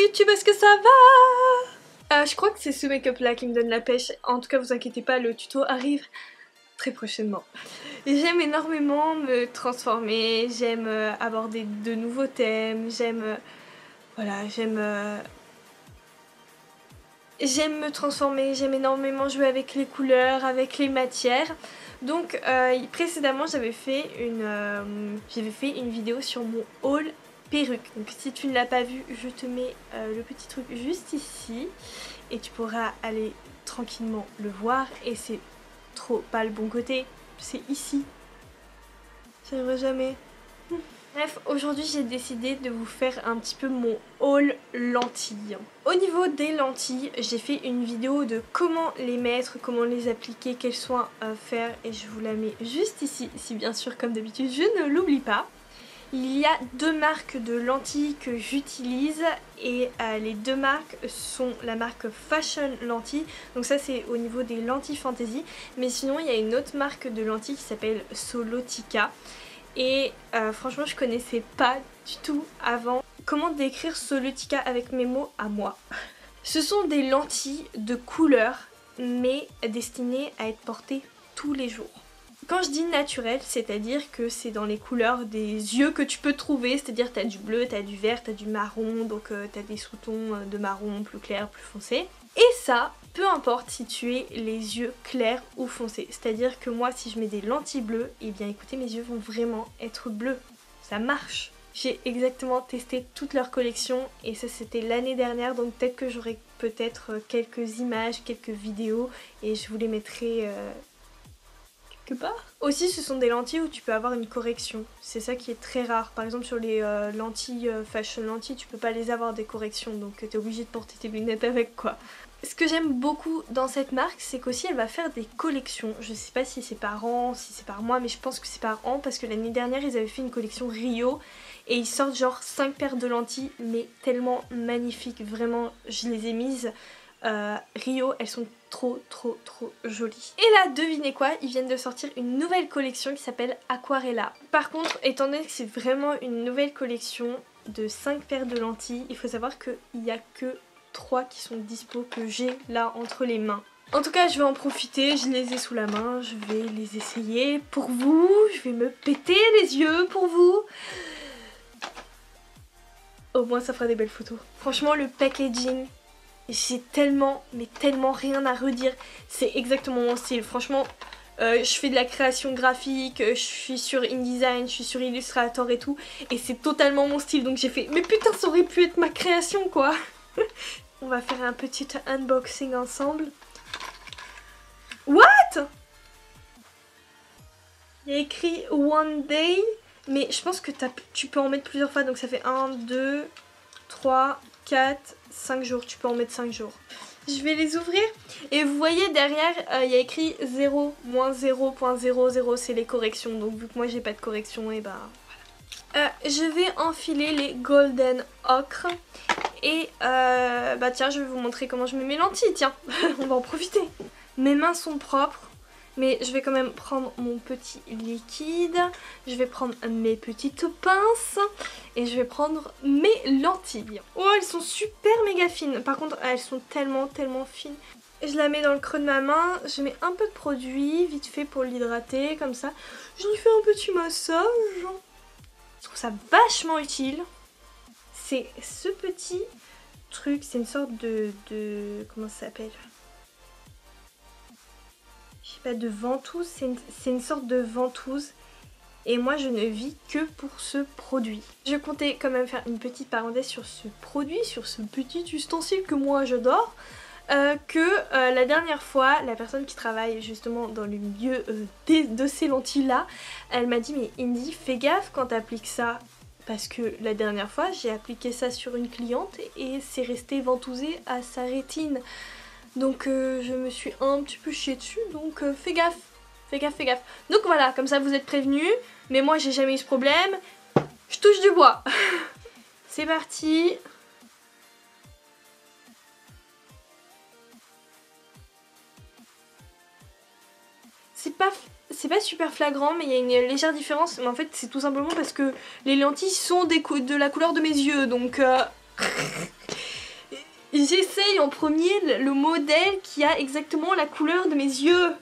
YouTube, est-ce que ça va? Je crois que c'est ce make-up là qui me donne la pêche. En tout cas vous inquiétez pas, le tuto arrive très prochainement. J'aime énormément me transformer, j'aime aborder de nouveaux thèmes, j'aime me transformer, j'aime énormément jouer avec les couleurs, avec les matières. Donc précédemment j'avais fait une vidéo sur mon haul perruque. Donc si tu ne l'as pas vu, je te mets le petit truc juste ici et tu pourras aller tranquillement le voir. Et c'est trop pas le bon côté, c'est ici. J'arriverai jamais. Bref, aujourd'hui j'ai décidé de vous faire un petit peu mon haul lentilles. Au niveau des lentilles, j'ai fait une vidéo de comment les mettre, comment les appliquer, quels soins faire, et je vous la mets juste ici, si bien sûr comme d'habitude je ne l'oublie pas. Il y a deux marques de lentilles que j'utilise et les deux marques sont la marque Fashion Lentilles, donc ça c'est au niveau des lentilles fantasy, mais sinon il y a une autre marque de lentilles qui s'appelle Solotica. Et franchement je connaissais pas du tout avant comment décrire Solotica avec mes mots à moi. Ce sont des lentilles de couleur mais destinées à être portées tous les jours. Quand je dis naturel, c'est-à-dire que c'est dans les couleurs des yeux que tu peux trouver, c'est-à-dire t'as du bleu, t'as du vert, t'as du marron, donc t'as des sous-tons de marron plus clair, plus foncé. Et ça, peu importe si tu es les yeux clairs ou foncés. C'est-à-dire que moi, si je mets des lentilles bleues, et bien écoutez, mes yeux vont vraiment être bleus. Ça marche. J'ai exactement testé toute leur collection et ça c'était l'année dernière, donc peut-être que j'aurai quelques images, quelques vidéos et je vous les mettrai quelque part. Aussi ce sont des lentilles où tu peux avoir une correction, c'est ça qui est très rare. Par exemple sur les lentilles Fashion Lentilles, tu peux pas les avoir des corrections, donc t'es obligé de porter tes lunettes avec quoi. Ce que j'aime beaucoup dans cette marque, c'est qu'aussi elle va faire des collections. Je sais pas si c'est par an, si c'est par mois, mais je pense que c'est par an parce que l'année dernière ils avaient fait une collection Rio et ils sortent genre 5 paires de lentilles mais tellement magnifiques, vraiment je les ai mises. Rio, elles sont trop jolies. Et là, devinez quoi, ils viennent de sortir une nouvelle collection qui s'appelle Aquarella. Par contre, étant donné que c'est vraiment une nouvelle collection de 5 paires de lentilles, il faut savoir qu'il n'y a que 3 qui sont dispo que j'ai là entre les mains. En tout cas je vais en profiter, je les ai sous la main, je vais les essayer pour vous, je vais me péter les yeux pour vous. Au moins ça fera des belles photos. Franchement le packaging, j'ai tellement rien à redire, c'est exactement mon style. Franchement je fais de la création graphique, je suis sur InDesign, je suis sur Illustrator et tout, et c'est totalement mon style, donc j'ai fait mais putain ça aurait pu être ma création quoi. On va faire un petit unboxing ensemble. What? Il y a écrit One Day, mais je pense que tu peux en mettre plusieurs fois, donc ça fait 1, 2, 3, 4, 5 jours, tu peux en mettre 5 jours. Je vais les ouvrir et vous voyez derrière il y a écrit 0, moins 0.00, c'est les corrections, donc vu que moi j'ai pas de correction, et bah voilà. Je vais enfiler les Golden Ocre. Et bah tiens, je vais vous montrer comment je mets mes lentilles, tiens, on va en profiter. Mes mains sont propres, mais je vais quand même prendre mon petit liquide, je vais prendre mes petites pinces et je vais prendre mes lentilles. Oh, elles sont super méga fines, par contre elles sont tellement fines. Je la mets dans le creux de ma main, je mets un peu de produit, vite fait pour l'hydrater, comme ça. Je lui fais un petit massage. Je trouve ça vachement utile. C'est ce petit truc, c'est une sorte de comment ça s'appelle? Je sais pas, de ventouse, c'est une sorte de ventouse. Et moi je ne vis que pour ce produit. Je comptais quand même faire une petite parenthèse sur ce produit, sur ce petit ustensile que moi j'adore. La dernière fois, la personne qui travaille justement dans le milieu de ces lentilles là, elle m'a dit mais Indy, fais gaffe quand t'appliques ça. Parce que la dernière fois j'ai appliqué ça sur une cliente et c'est resté ventousé à sa rétine. Donc je me suis un petit peu chiée dessus, donc fais gaffe. Donc voilà, comme ça vous êtes prévenus, mais moi j'ai jamais eu ce problème. Je touche du bois. C'est parti. C'est pas super flagrant, mais il y a une légère différence. Mais en fait c'est tout simplement parce que les lentilles sont de la couleur de mes yeux, donc J'essaye en premier le modèle qui a exactement la couleur de mes yeux.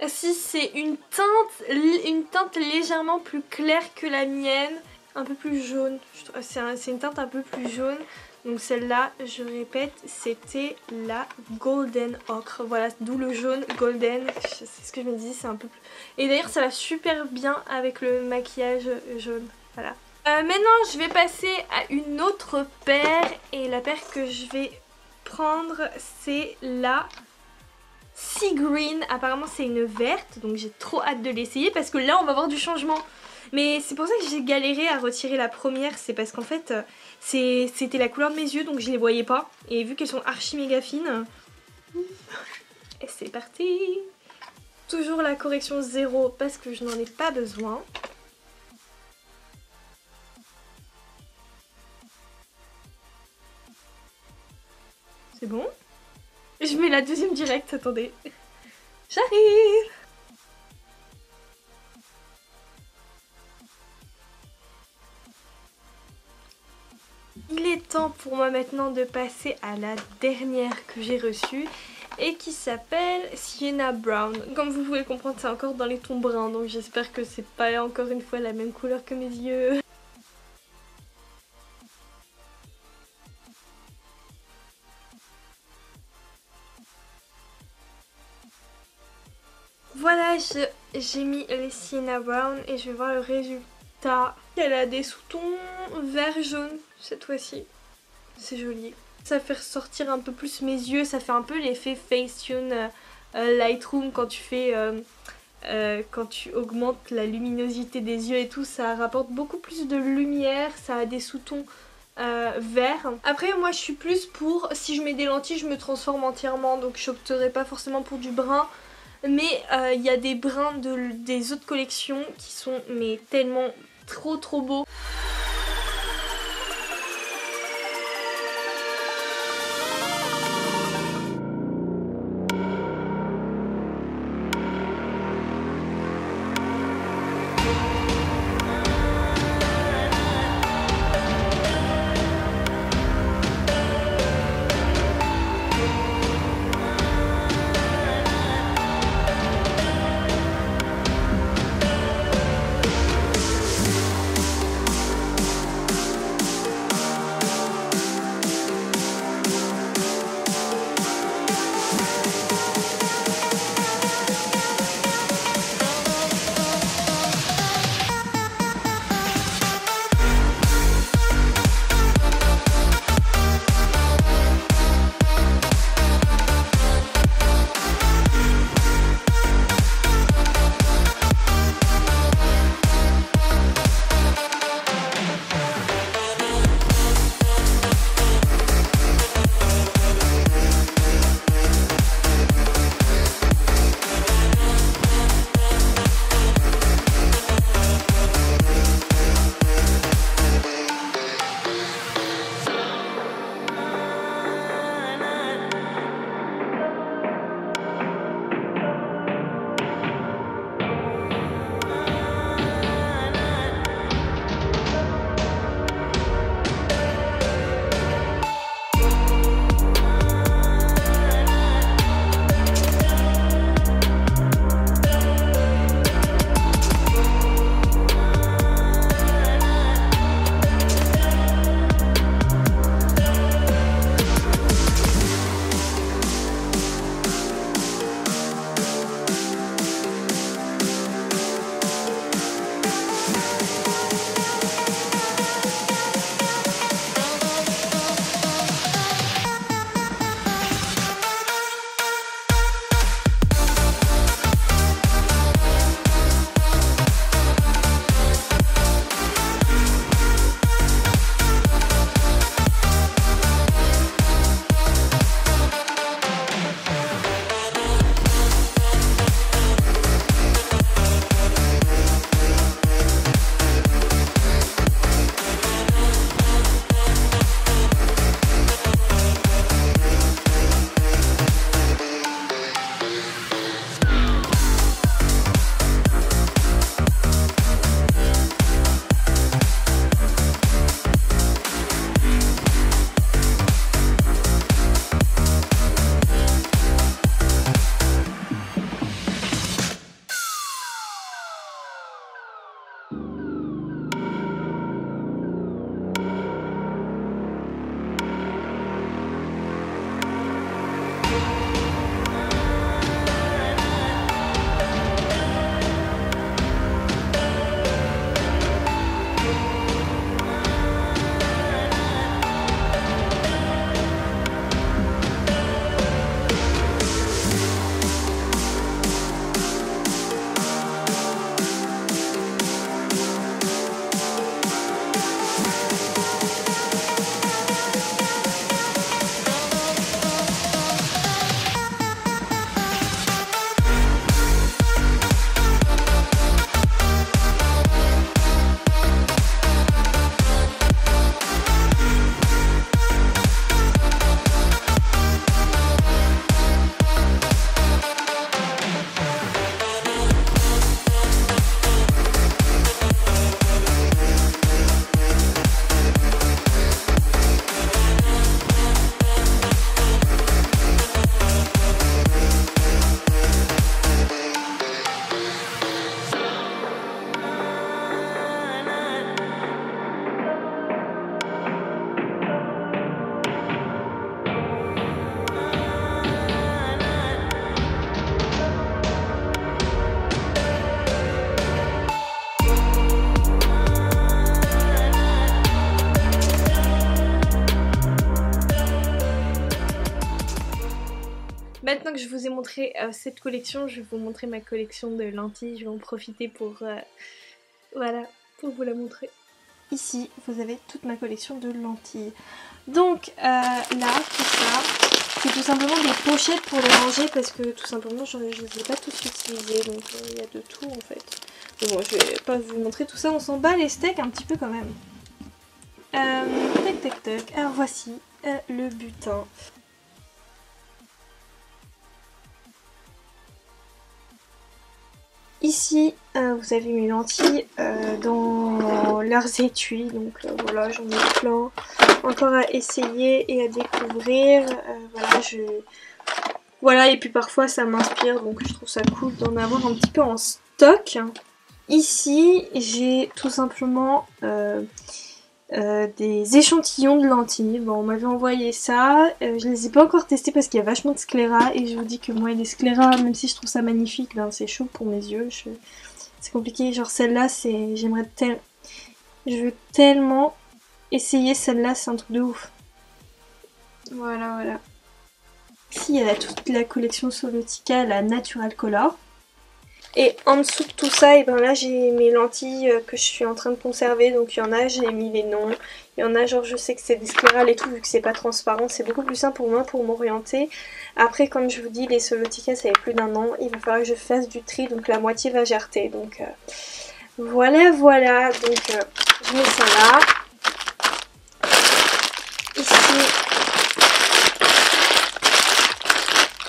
Si c'est une teinte légèrement plus claire que la mienne, un peu plus jaune. C'est une teinte un peu plus jaune. Donc celle-là, je répète, c'était la Golden Ocre. Voilà, d'où le jaune golden. C'est ce que je me dis, c'est un peu plus... Et d'ailleurs, ça va super bien avec le maquillage jaune. Voilà. Maintenant, je vais passer à une autre paire. Et la paire que je vais prendre, c'est la Sea Green. Apparemment, c'est une verte. Donc j'ai trop hâte de l'essayer parce que là, on va voir du changement. Mais c'est pour ça que j'ai galéré à retirer la première, c'est parce qu'en fait c'était la couleur de mes yeux donc je les voyais pas. Et vu qu'elles sont archi méga fines, et c'est parti. Toujours la correction 0 parce que je n'en ai pas besoin. C'est bon. Je mets la deuxième direct, attendez. J'arrive. Il est temps pour moi maintenant de passer à la dernière que j'ai reçue et qui s'appelle Sienna Brown. Comme vous pouvez le comprendre, c'est encore dans les tons bruns, donc j'espère que c'est pas encore une fois la même couleur que mes yeux. Voilà, j'ai mis les Sienna Brown et je vais voir le résultat. Elle a des sous-tons vert jaune cette fois-ci. C'est joli. Ça fait ressortir un peu plus mes yeux, ça fait un peu l'effet Facetune Lightroom quand tu fais... quand tu augmentes la luminosité des yeux et tout, ça rapporte beaucoup plus de lumière, ça a des sous-tons verts. Après moi je suis plus pour, si je mets des lentilles je me transforme entièrement, donc je opterai pas forcément pour du brun. Mais il y a des brins des autres collections qui sont mais tellement trop beaux. maintenant que je vous ai montré cette collection, je vais vous montrer ma collection de lentilles. Je vais en profiter pour, voilà, pour vous la montrer. Ici, vous avez toute ma collection de lentilles. Donc là, tout ça, c'est tout simplement des pochettes pour les ranger parce que tout simplement, je ne les ai pas tous utilisés. Donc il y a de tout en fait. Mais bon, je vais pas vous montrer tout ça. On s'en bat les steaks un petit peu quand même. Tac tac tac. Alors voici le butin. Ici, vous avez mes lentilles dans leurs étuis, donc voilà, j'en ai plein encore à essayer et à découvrir. Voilà, et puis parfois ça m'inspire, donc je trouve ça cool d'en avoir un petit peu en stock. Ici, j'ai tout simplement des échantillons de lentilles. Bon, on m'avait envoyé ça, je les ai pas encore testés parce qu'il y a vachement de sclérat et je vous dis que moi les sclérats, même si je trouve ça magnifique, ben, c'est chaud pour mes yeux, c'est compliqué. Genre celle-là, je veux tellement essayer celle-là, c'est un truc de ouf. Voilà, voilà. Ici, il y a toute la collection Solotica, la Natural Color. Et en dessous de tout ça, et ben là j'ai mes lentilles que je suis en train de conserver. Donc il y en a, j'ai mis les noms. Il y en a, genre je sais que c'est des sclérales et tout, vu que c'est pas transparent. C'est beaucoup plus simple pour moi pour m'orienter. Après, comme je vous dis, les Solotica, ça fait plus d'1 an. Il va falloir que je fasse du tri, donc la moitié va gerter. Donc voilà, voilà. Donc je mets ça là. Ici.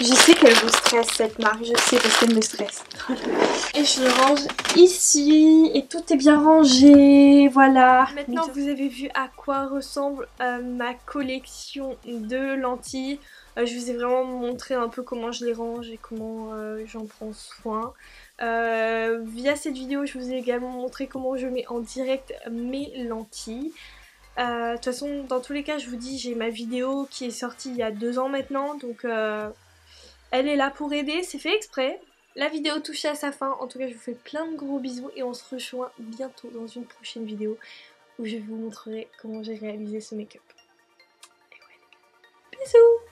Je sais qu'elle vous stresse cette marque, je sais parce qu'elle me stresse. Et je le range ici et tout est bien rangé, voilà. Maintenant vous avez vu à quoi ressemble ma collection de lentilles. Je vous ai vraiment montré un peu comment je les range et comment j'en prends soin. Via cette vidéo je vous ai également montré comment je mets en direct mes lentilles. De toute façon dans tous les cas je vous dis j'ai ma vidéo qui est sortie il y a 2 ans maintenant, donc elle est là pour aider, c'est fait exprès. La vidéo touche à sa fin, en tout cas je vous fais plein de gros bisous et on se rejoint bientôt dans une prochaine vidéo où je vous montrerai comment j'ai réalisé ce make-up. Et ouais, bisous.